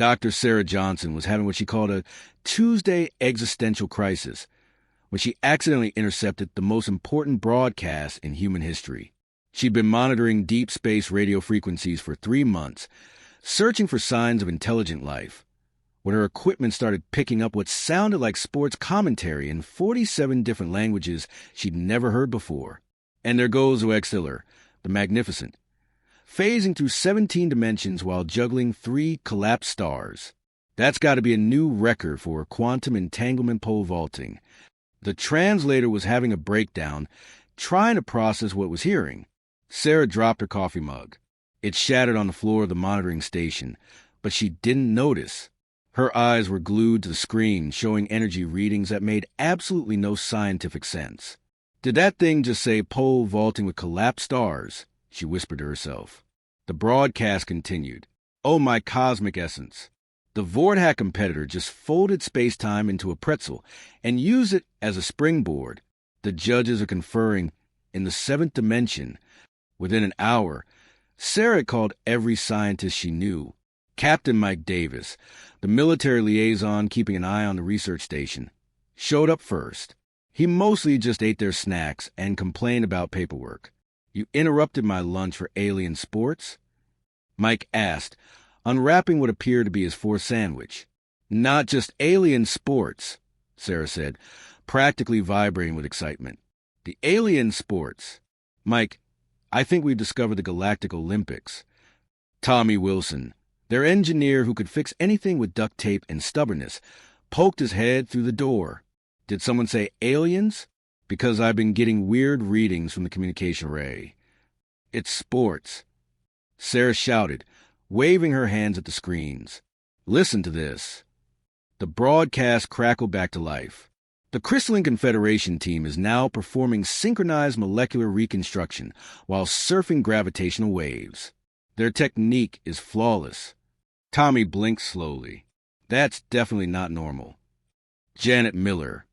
Dr. Sarah Johnson was having what she called a Tuesday existential crisis when she accidentally intercepted the most important broadcast in human history. She'd been monitoring deep space radio frequencies for 3 months, searching for signs of intelligent life, when her equipment started picking up what sounded like sports commentary in 47 different languages she'd never heard before. And there goes Uextiller, the Magnificent, phasing through 17 dimensions while juggling 3 collapsed stars. That's got to be a new record for quantum entanglement pole vaulting. The translator was having a breakdown, trying to process what it was hearing. Sarah dropped her coffee mug. It shattered on the floor of the monitoring station, but she didn't notice. Her eyes were glued to the screen, showing energy readings that made absolutely no scientific sense. Did that thing just say pole vaulting with collapsed stars? She whispered to herself. The broadcast continued. Oh, my cosmic essence. The Vorthack competitor just folded space-time into a pretzel and used it as a springboard. The judges are conferring in the 7th dimension. Within an hour, Sarah had called every scientist she knew. Captain Mike Davis, the military liaison keeping an eye on the research station, showed up first. He mostly just ate their snacks and complained about paperwork. You interrupted my lunch for alien sports? Mike asked, unwrapping what appeared to be his 4th sandwich. Not just alien sports, Sarah said, practically vibrating with excitement. The alien sports. Mike, I think we've discovered the Galactic Olympics. Tommy Wilson, their engineer who could fix anything with duct tape and stubbornness, poked his head through the door. Did someone say aliens? Because I've been getting weird readings from the communication array. It's sports. Sarah shouted, waving her hands at the screens. Listen to this. The broadcast crackled back to life. The Crystalline Confederation team is now performing synchronized molecular reconstruction while surfing gravitational waves. Their technique is flawless. Tommy blinked slowly. That's definitely not normal. Janet Miller,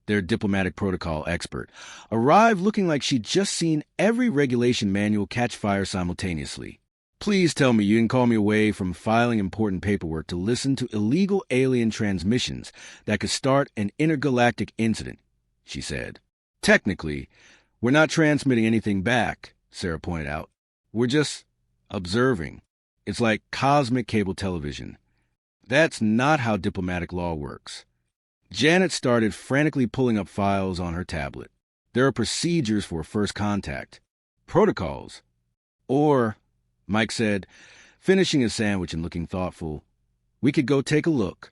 their diplomatic protocol expert, arrived looking like she'd just seen every regulation manual catch fire simultaneously. Please tell me you didn't call me away from filing important paperwork to listen to illegal alien transmissions that could start an intergalactic incident, she said. Technically, we're not transmitting anything back, Sarah pointed out. We're just observing. It's like cosmic cable television. That's not how diplomatic law works. Janet started frantically pulling up files on her tablet. There are procedures for first contact. Protocols. Or, Mike said, finishing his sandwich and looking thoughtful, we could go take a look.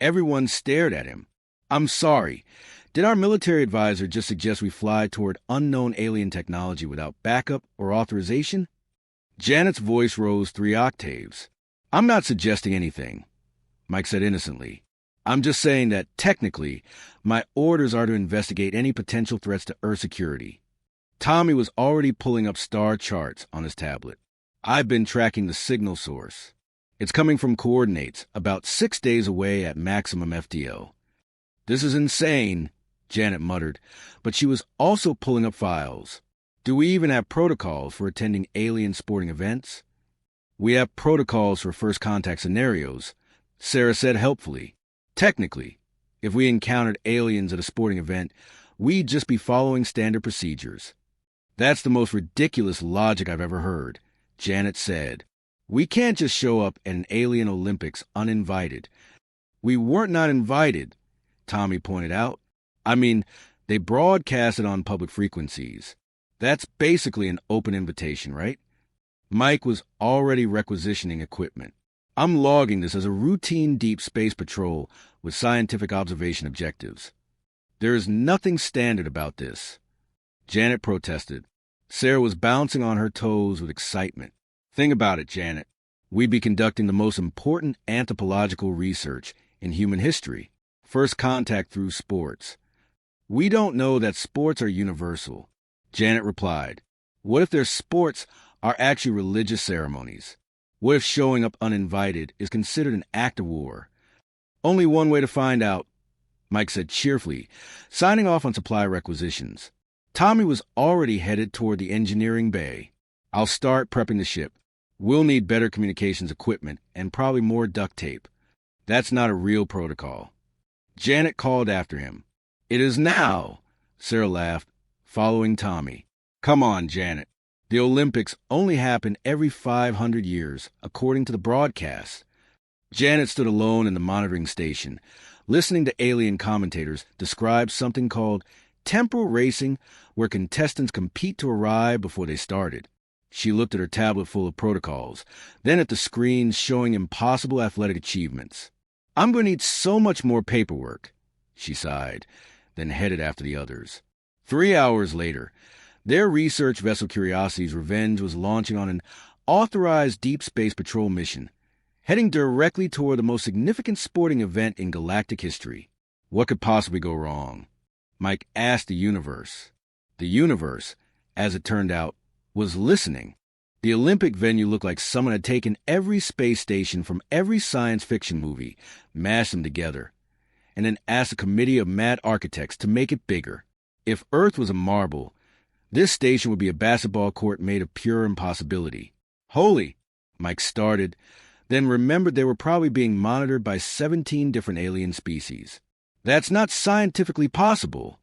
Everyone stared at him. I'm sorry. Did our military advisor just suggest we fly toward unknown alien technology without backup or authorization? Janet's voice rose 3 octaves. I'm not suggesting anything, Mike said innocently. I'm just saying that, technically, my orders are to investigate any potential threats to Earth security. Tommy was already pulling up star charts on his tablet. I've been tracking the signal source. It's coming from coordinates about 6 days away at maximum FTL. This is insane, Janet muttered, but she was also pulling up files. Do we even have protocols for attending alien sporting events? We have protocols for first contact scenarios, Sarah said helpfully. Technically, if we encountered aliens at a sporting event, we'd just be following standard procedures. That's the most ridiculous logic I've ever heard, Janet said. We can't just show up at an alien Olympics uninvited. We weren't not invited, Tommy pointed out. I mean, they broadcast it on public frequencies. That's basically an open invitation, right? Mike was already requisitioning equipment. I'm logging this as a routine deep space patrol with scientific observation objectives. There is nothing standard about this. Janet protested. Sarah was bouncing on her toes with excitement. Think about it, Janet. We'd be conducting the most important anthropological research in human history. First contact through sports. We don't know that sports are universal. Janet replied. What if their sports are actually religious ceremonies? What if showing up uninvited is considered an act of war? Only one way to find out, Mike said cheerfully, signing off on supply requisitions. Tommy was already headed toward the engineering bay. I'll start prepping the ship. We'll need better communications equipment and probably more duct tape. That's not a real protocol. Janet called after him. It is now, Sarah laughed, following Tommy. Come on, Janet. The Olympics only happen every 500 years, according to the broadcast. Janet stood alone in the monitoring station, listening to alien commentators describe something called temporal racing, where contestants compete to arrive before they started. She looked at her tablet full of protocols, then at the screens showing impossible athletic achievements. I'm going to need so much more paperwork, she sighed, then headed after the others. 3 hours later, their research vessel Curiosity's Revenge was launching on an authorized Deep Space Patrol mission, heading directly toward the most significant sporting event in galactic history. What could possibly go wrong? Mike asked the universe. The universe, as it turned out, was listening. The Olympic venue looked like someone had taken every space station from every science fiction movie, mashed them together, and then asked a committee of mad architects to make it bigger. If Earth was a marble, this station would be a basketball court made of pure impossibility. Holy, Mike started, then remembered they were probably being monitored by 17 different alien species. That's not scientifically possible,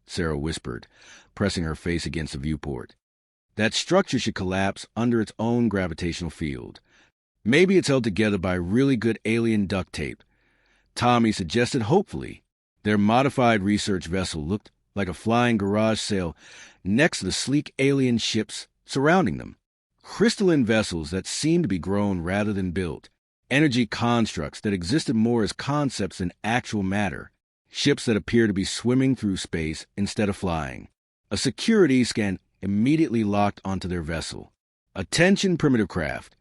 Sarah whispered, pressing her face against the viewport. That structure should collapse under its own gravitational field. Maybe it's held together by really good alien duct tape. Tommy suggested hopefully. Their modified research vessel looked like a flying garage sale next to the sleek alien ships surrounding them. Crystalline vessels that seemed to be grown rather than built. Energy constructs that existed more as concepts than actual matter. Ships that appear to be swimming through space instead of flying. A security scan immediately locked onto their vessel. Attention, primitive craft.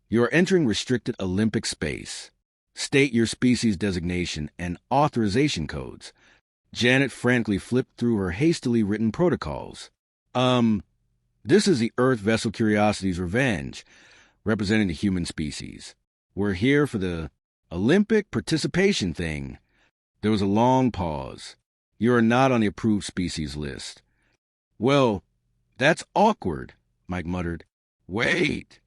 You are entering restricted Olympic space. State your species designation and authorization codes. Janet frantically flipped through her hastily written protocols. This is the Earth vessel Curiosity's Revenge, representing the human species. We're here for the Olympic participation thing. There was a long pause. You are not on the approved species list. Well, that's awkward, Mike muttered. Wait.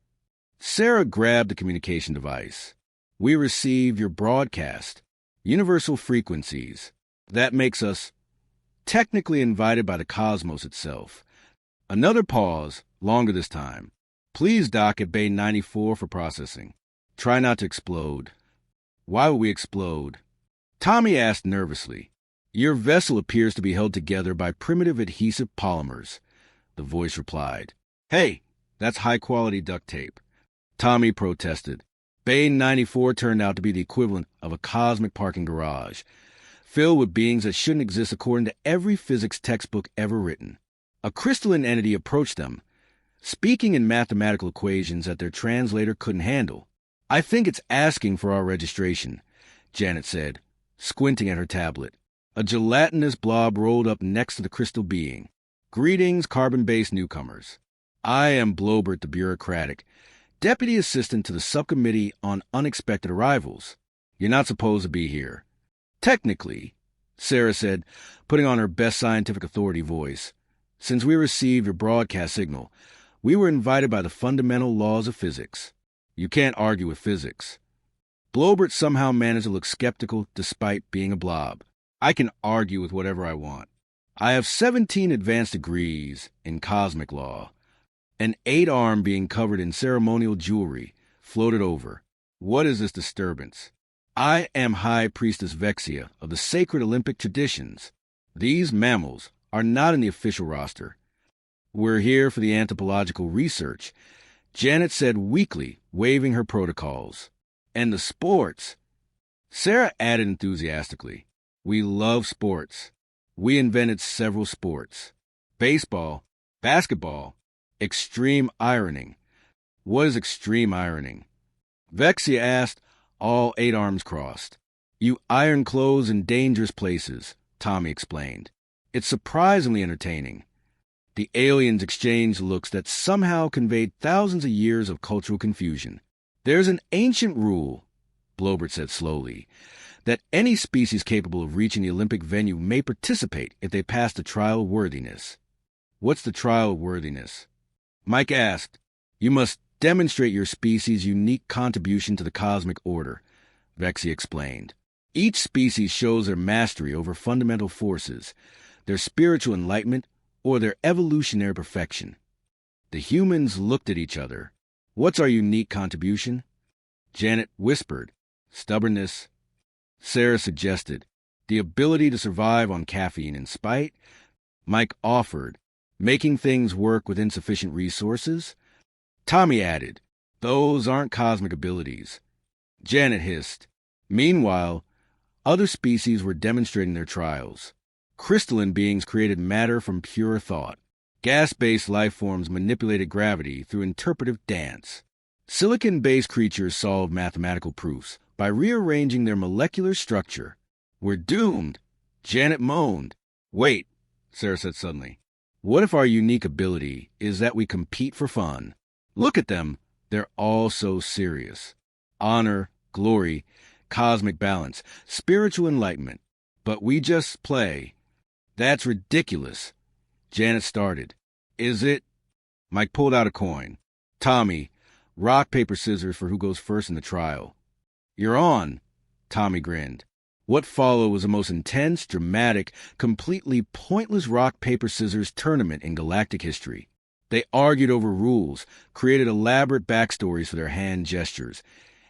Sarah grabbed the communication device. We receive your broadcast. Universal frequencies. That makes us technically invited by the cosmos itself. Another pause, longer this time. Please dock at Bay 94 for processing. Try not to explode. Why would we explode? Tommy asked nervously. Your vessel appears to be held together by primitive adhesive polymers, the voice replied. Hey, that's high-quality duct tape. Tommy protested. Bay 94 turned out to be the equivalent of a cosmic parking garage, filled with beings that shouldn't exist according to every physics textbook ever written. A crystalline entity approached them, speaking in mathematical equations that their translator couldn't handle. I think it's asking for our registration, Janet said, squinting at her tablet. A gelatinous blob rolled up next to the crystal being. Greetings, carbon-based newcomers. I am Blobert the Bureaucratic, Deputy Assistant to the Subcommittee on Unexpected Arrivals. You're not supposed to be here. Technically, Sarah said, putting on her best scientific authority voice, since we received your broadcast signal, we were invited by the fundamental laws of physics. You can't argue with physics. Blobert somehow managed to look skeptical despite being a blob. I can argue with whatever I want. I have 17 advanced degrees in cosmic law. An 8-arm being covered in ceremonial jewelry floated over. What is this disturbance? I am High Priestess Vexia of the sacred Olympic traditions. These mammals are not in the official roster. We're here for the anthropological research, Janet said weakly, waving her protocols. And the sports. Sarah added enthusiastically. We love sports. We invented several sports. Baseball, basketball, extreme ironing. What is extreme ironing? Vexia asked, all 8 arms crossed. You iron clothes in dangerous places, Tommy explained. It's surprisingly entertaining. The aliens exchanged looks that somehow conveyed thousands of years of cultural confusion. There's an ancient rule, Blobert said slowly, that any species capable of reaching the Olympic venue may participate if they pass the trial of worthiness. What's the trial of worthiness? Mike asked. You must demonstrate your species' unique contribution to the cosmic order, Vexia explained. Each species shows their mastery over fundamental forces, their spiritual enlightenment, or their evolutionary perfection. The humans looked at each other. What's our unique contribution? Janet whispered, stubbornness. Sarah suggested, the ability to survive on caffeine and spite. Mike offered, making things work with insufficient resources. Tommy added, those aren't cosmic abilities. Janet hissed. Meanwhile, other species were demonstrating their trials. Crystalline beings created matter from pure thought. Gas-based life forms manipulated gravity through interpretive dance. Silicon-based creatures solved mathematical proofs by rearranging their molecular structure. We're doomed, Janet moaned. Wait, Sarah said suddenly. What if our unique ability is that we compete for fun? Look at them. They're all so serious. Honor, glory, cosmic balance, spiritual enlightenment. But we just play. That's ridiculous. Janet started. Is it? Mike pulled out a coin. Tommy, rock, paper, scissors for who goes first in the trial. You're on. Tommy grinned. What followed was the most intense, dramatic, completely pointless rock, paper, scissors tournament in galactic history. They argued over rules, created elaborate backstories for their hand gestures,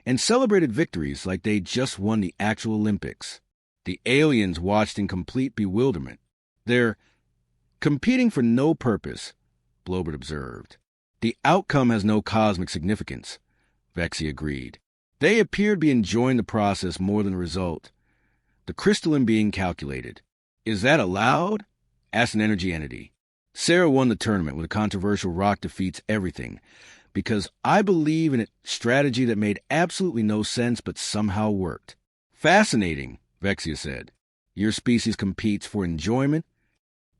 and celebrated victories like they'd just won the actual Olympics. The aliens watched in complete bewilderment. They're competing for no purpose, Blobert observed. The outcome has no cosmic significance, Vexia agreed. They appear to be enjoying the process more than the result. The crystalline being calculated. Is that allowed? Asked an energy entity. Sarah won the tournament with a controversial rock defeats everything, because I believe in a strategy that made absolutely no sense but somehow worked. Fascinating, Vexia said. Your species competes for enjoyment?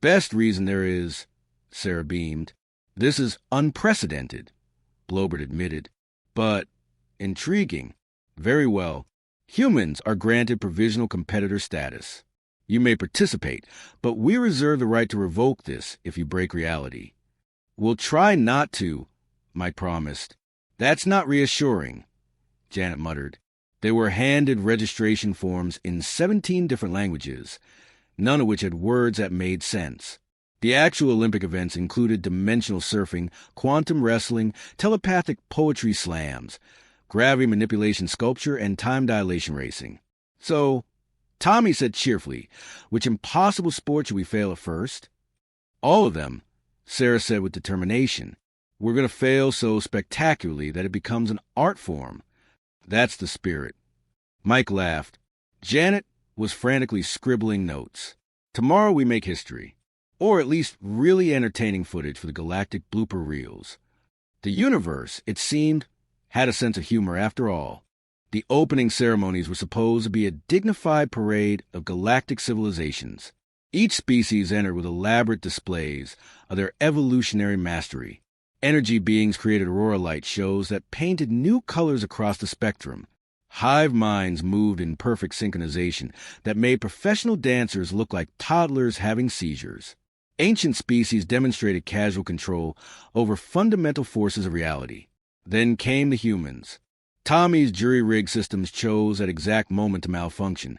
Best reason there is, Sarah beamed. This is unprecedented, Blobert admitted. But intriguing. Very well. Humans are granted provisional competitor status. You may participate, but we reserve the right to revoke this if you break reality. We'll try not to, Mike promised. That's not reassuring, Janet muttered. They were handed registration forms in 17 different languages, none of which had words that made sense. The actual Olympic events included dimensional surfing, quantum wrestling, telepathic poetry slams, gravity manipulation sculpture, and time dilation racing. So, Tommy said cheerfully, which impossible sport should we fail at first? All of them, Sarah said with determination. We're going to fail so spectacularly that it becomes an art form. That's the spirit. Mike laughed. Janet was frantically scribbling notes. Tomorrow we make history. Or at least really entertaining footage for the Galactic blooper reels. The universe, it seemed, had a sense of humor after all. The opening ceremonies were supposed to be a dignified parade of galactic civilizations. Each species entered with elaborate displays of their evolutionary mastery. Energy beings created aurora light shows that painted new colors across the spectrum. Hive minds moved in perfect synchronization that made professional dancers look like toddlers having seizures. Ancient species demonstrated casual control over fundamental forces of reality. Then came the humans. Tommy's jury-rigged systems chose that exact moment to malfunction,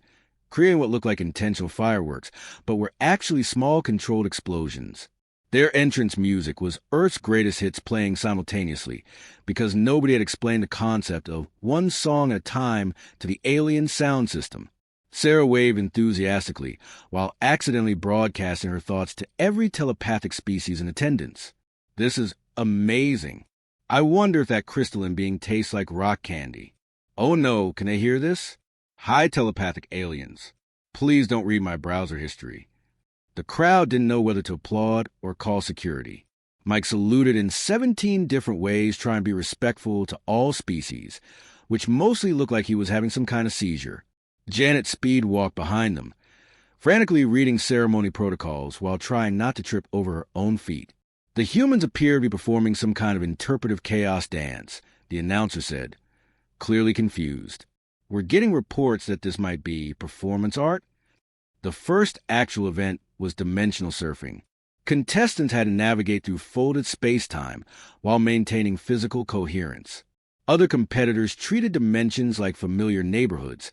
creating what looked like intentional fireworks, but were actually small controlled explosions. Their entrance music was Earth's greatest hits playing simultaneously, because nobody had explained the concept of one song at a time to the alien sound system. Sarah waved enthusiastically, while accidentally broadcasting her thoughts to every telepathic species in attendance. This is amazing. I wonder if that crystalline being tastes like rock candy. Oh no, can they hear this? Hi, telepathic aliens. Please don't read my browser history. The crowd didn't know whether to applaud or call security. Mike saluted in 17 different ways, trying to be respectful to all species, which mostly looked like he was having some kind of seizure. Janet speed walked behind them, frantically reading ceremony protocols while trying not to trip over her own feet. The humans appeared to be performing some kind of interpretive chaos dance, the announcer said, clearly confused. We're getting reports that this might be performance art. The first actual event was dimensional surfing. Contestants had to navigate through folded space-time while maintaining physical coherence. Other competitors treated dimensions like familiar neighborhoods,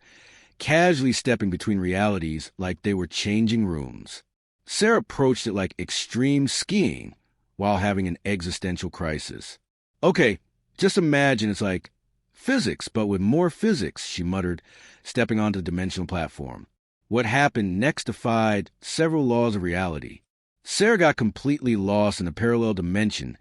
casually stepping between realities like they were changing rooms. Sarah approached it like extreme skiing while having an existential crisis. Okay, just imagine it's like physics, but with more physics, she muttered, stepping onto the dimensional platform. What happened next defied several laws of reality. Sarah got completely lost in a parallel dimension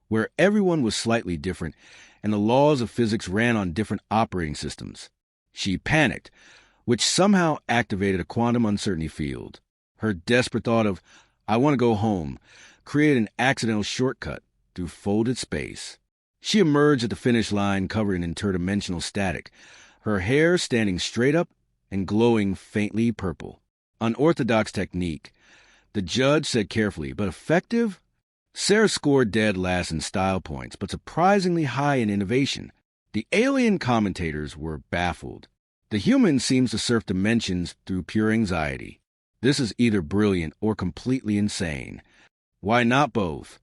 where everyone was slightly different and the laws of physics ran on different operating systems. She panicked, which somehow activated a quantum uncertainty field. Her desperate thought of, "I want to go home," created an accidental shortcut through folded space. She emerged at the finish line covered in interdimensional static, her hair standing straight up and glowing faintly purple. Unorthodox technique, the judge said carefully, but effective? Sarah scored dead last in style points, but surprisingly high in innovation. The alien commentators were baffled. The human seems to surf dimensions through pure anxiety. This is either brilliant or completely insane. Why not both?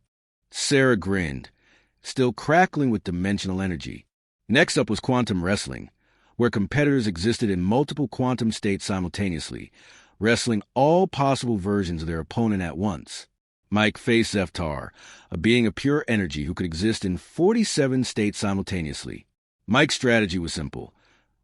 Sarah grinned, still crackling with dimensional energy. Next up was quantum wrestling, where competitors existed in multiple quantum states simultaneously, wrestling all possible versions of their opponent at once. Mike faced Zeftar, a being of pure energy who could exist in 47 states simultaneously. Mike's strategy was simple.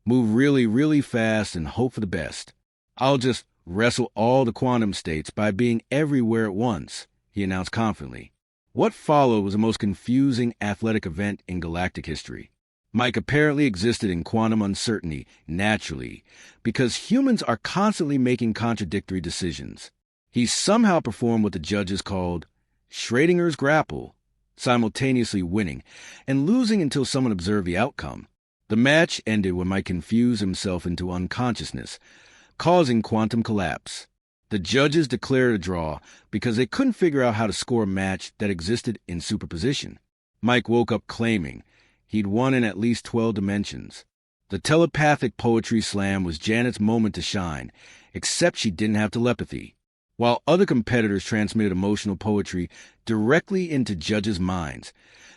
Move really, really fast and hope for the best. "I'll just wrestle all the quantum states by being everywhere at once," he announced confidently. What followed was the most confusing athletic event in galactic history. Mike apparently existed in quantum uncertainty naturally because humans are constantly making contradictory decisions. He somehow performed what the judges called Schrodinger's grapple, simultaneously winning and losing until someone observed the outcome. The match ended when Mike confused himself into unconsciousness, causing quantum collapse. The judges declared a draw because they couldn't figure out how to score a match that existed in superposition. Mike woke up claiming he'd won in at least 12 dimensions. The telepathic poetry slam was Janet's moment to shine, except she didn't have telepathy. While other competitors transmitted emotional poetry directly into judges' minds,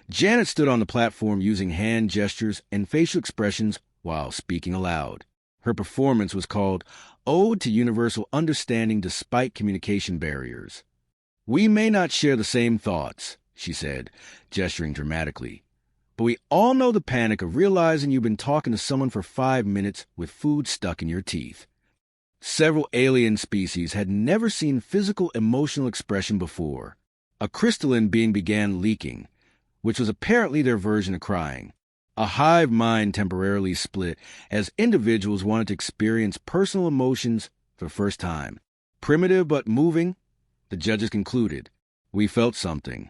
Janet stood on the platform using hand gestures and facial expressions while speaking aloud. Her performance was called Ode to Universal Understanding Despite Communication Barriers. "We may not share the same thoughts," she said, gesturing dramatically, "but we all know the panic of realizing you've been talking to someone for 5 minutes with food stuck in your teeth." Several alien species had never seen physical emotional expression before. A crystalline being began leaking, which was apparently their version of crying. A hive mind temporarily split as individuals wanted to experience personal emotions for the first time. Primitive but moving, the judges concluded. We felt something.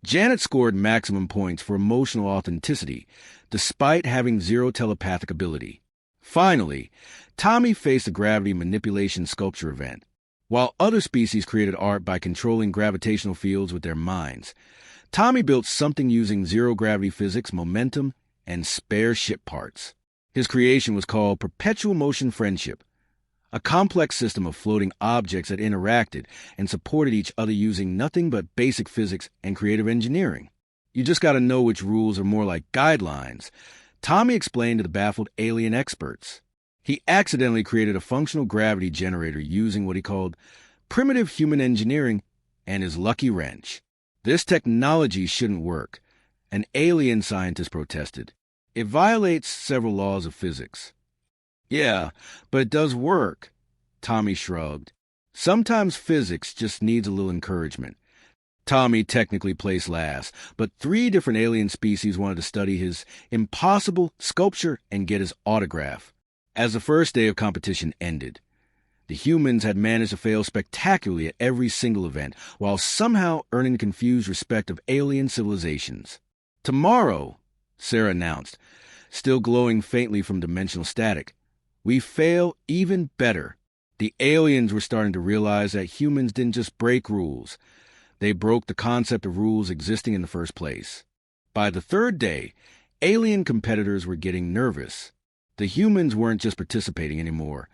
Janet scored maximum points for emotional authenticity, despite having zero telepathic ability. Finally, Tommy faced a gravity manipulation sculpture event. While other species created art by controlling gravitational fields with their minds, Tommy built something using zero-gravity physics, momentum, and spare ship parts. His creation was called Perpetual Motion Friendship, a complex system of floating objects that interacted and supported each other using nothing but basic physics and creative engineering. You just got to know which rules are more like guidelines, Tommy explained to the baffled alien experts. He accidentally created a functional gravity generator using what he called primitive human engineering and his lucky wrench. This technology shouldn't work, an alien scientist protested. It violates several laws of physics. Yeah, but it does work, Tommy shrugged. Sometimes physics just needs a little encouragement. Tommy technically placed last, but 3 different alien species wanted to study his impossible sculpture and get his autograph. As the first day of competition ended, the humans had managed to fail spectacularly at every single event, while somehow earning the confused respect of alien civilizations. Tomorrow, Sarah announced, still glowing faintly from dimensional static, we fail even better. The aliens were starting to realize that humans didn't just break rules. They broke the concept of rules existing in the first place. By the 3rd day, alien competitors were getting nervous. The humans weren't just participating anymore.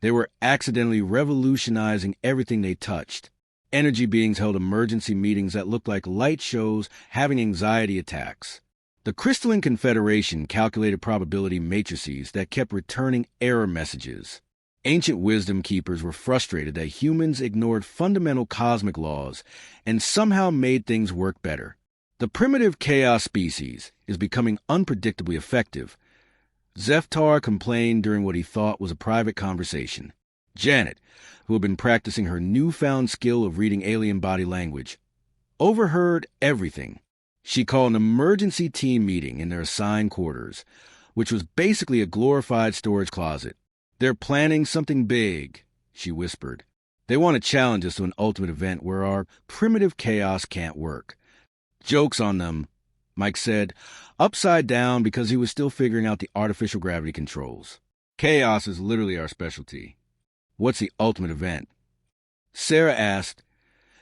They were accidentally revolutionizing everything they touched. Energy beings held emergency meetings that looked like light shows having anxiety attacks. The Crystalline Confederation calculated probability matrices that kept returning error messages. Ancient wisdom keepers were frustrated that humans ignored fundamental cosmic laws and somehow made things work better. The primitive chaos species is becoming unpredictably effective. Zeftar complained during what he thought was a private conversation. Janet, who had been practicing her newfound skill of reading alien body language, overheard everything. She called an emergency team meeting in their assigned quarters, which was basically a glorified storage closet. "They're planning something big," she whispered. "They want to challenge us to an ultimate event where our primitive chaos can't work." "Joke's on them," Mike said, upside down because he was still figuring out the artificial gravity controls. "Chaos is literally our specialty." "What's the ultimate event?" Sarah asked,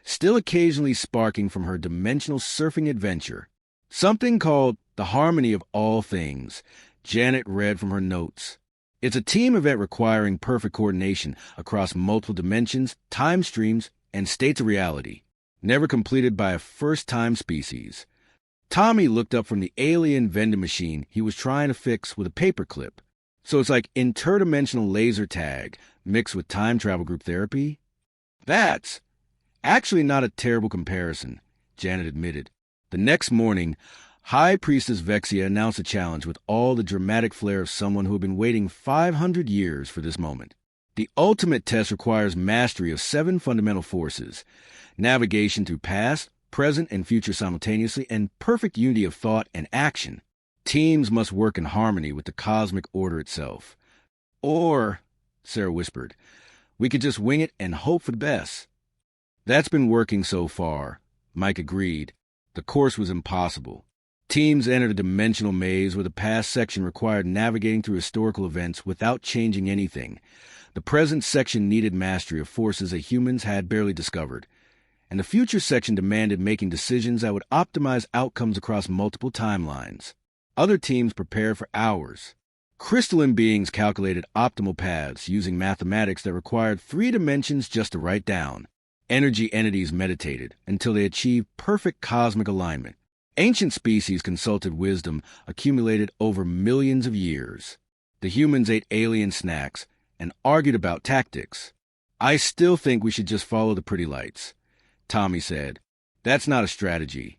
still occasionally sparking from her dimensional surfing adventure. "Something called the Harmony of All Things," Janet read from her notes. "It's a team event requiring perfect coordination across multiple dimensions, time streams, and states of reality, never completed by a first-time species." Tommy looked up from the alien vending machine he was trying to fix with a paperclip. "So it's like interdimensional laser tag mixed with time travel group therapy?" "That's actually not a terrible comparison," Janet admitted. The next morning, High Priestess Vexia announced a challenge with all the dramatic flair of someone who had been waiting 500 years for this moment. The ultimate test requires mastery of 7 fundamental forces, navigation through past, present, and future simultaneously, and perfect unity of thought and action. Teams must work in harmony with the cosmic order itself. "Or," Sarah whispered, "we could just wing it and hope for the best." "That's been working so far," Mike agreed. The course was impossible. Teams entered a dimensional maze where the past section required navigating through historical events without changing anything. The present section needed mastery of forces that humans had barely discovered. And the future section demanded making decisions that would optimize outcomes across multiple timelines. Other teams prepared for hours. Crystalline beings calculated optimal paths using mathematics that required 3 dimensions just to write down. Energy entities meditated until they achieved perfect cosmic alignment. Ancient species consulted wisdom accumulated over millions of years. The humans ate alien snacks and argued about tactics. "I still think we should just follow the pretty lights," Tommy said. "That's not a strategy."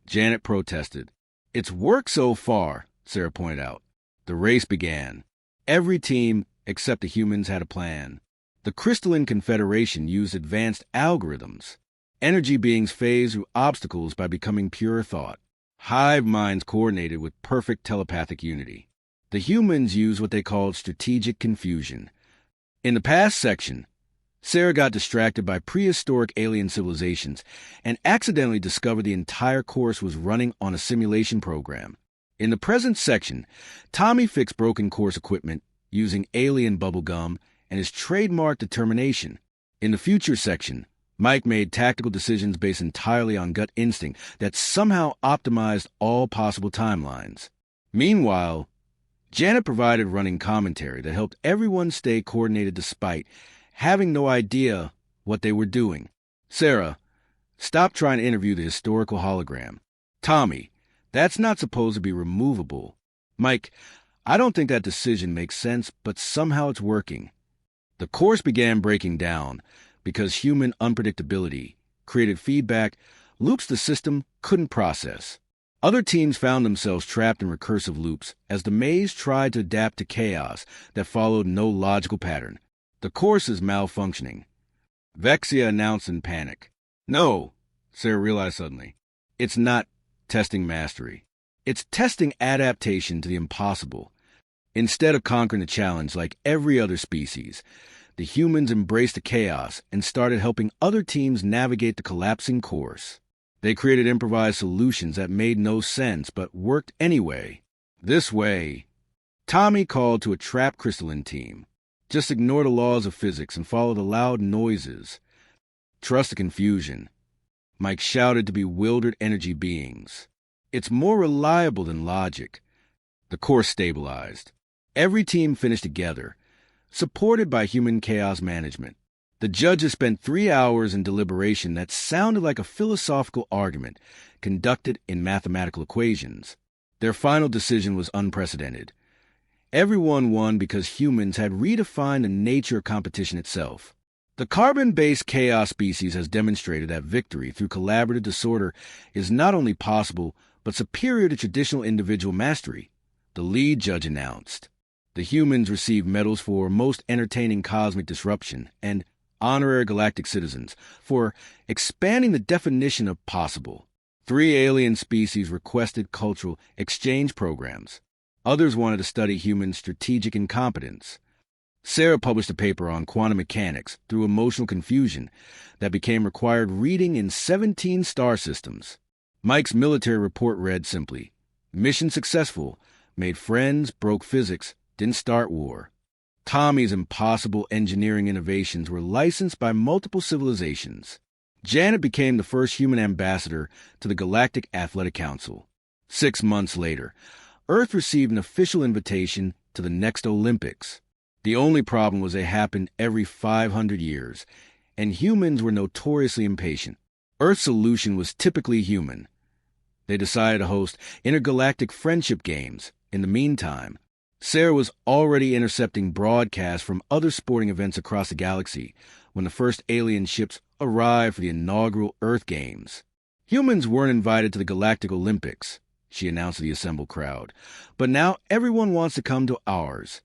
Janet protested. "It's worked so far," Sarah pointed out. The race began. Every team, except the humans, had a plan. The Crystalline Confederation used advanced algorithms. Energy beings phased through obstacles by becoming pure thought. Hive minds coordinated with perfect telepathic unity. The humans used what they called strategic confusion. In the past section, Sarah got distracted by prehistoric alien civilizations and accidentally discovered the entire course was running on a simulation program. In the present section, Tommy fixed broken course equipment using alien bubblegum and his trademark determination. In the future section, Mike made tactical decisions based entirely on gut instinct that somehow optimized all possible timelines. Meanwhile, Janet provided running commentary that helped everyone stay coordinated despite having no idea what they were doing. "Sarah, stop trying to interview the historical hologram." "Tommy, that's not supposed to be removable." "Mike, I don't think that decision makes sense, but somehow it's working." The course began breaking down because human unpredictability created feedback loops the system couldn't process. Other teams found themselves trapped in recursive loops as the maze tried to adapt to chaos that followed no logical pattern. "The course is malfunctioning," Vexia announced in panic. "No," Sarah realized suddenly. "It's not testing mastery. It's testing adaptation to the impossible." Instead of conquering the challenge like every other species, the humans embraced the chaos and started helping other teams navigate the collapsing course. They created improvised solutions that made no sense but worked anyway. "This way," Tommy called to a trapped crystalline team. "Just ignore the laws of physics and follow the loud noises. Trust the confusion," Mike shouted to bewildered energy beings. "It's more reliable than logic." The course stabilized. Every team finished together, supported by human chaos management. The judges spent 3 hours in deliberation that sounded like a philosophical argument conducted in mathematical equations. Their final decision was unprecedented. Everyone won because humans had redefined the nature of competition itself. The carbon-based chaos species has demonstrated that victory through collaborative disorder is not only possible, but superior to traditional individual mastery, the lead judge announced. The humans received medals for most entertaining cosmic disruption and honorary galactic citizens for expanding the definition of possible. 3 alien species requested cultural exchange programs. Others wanted to study human strategic incompetence. Sarah published a paper on quantum mechanics through emotional confusion that became required reading in 17 star systems. Mike's military report read simply, "Mission successful, made friends, broke physics, didn't start war." Tommy's impossible engineering innovations were licensed by multiple civilizations. Janet became the first human ambassador to the Galactic Athletic Council. 6 months later, Earth received an official invitation to the next Olympics. The only problem was they happened every 500 years, and humans were notoriously impatient. Earth's solution was typically human. They decided to host intergalactic friendship games. In the meantime, Sarah was already intercepting broadcasts from other sporting events across the galaxy when the first alien ships arrived for the inaugural Earth Games. Humans weren't invited to the Galactic Olympics, she announced to the assembled crowd, but now everyone wants to come to ours.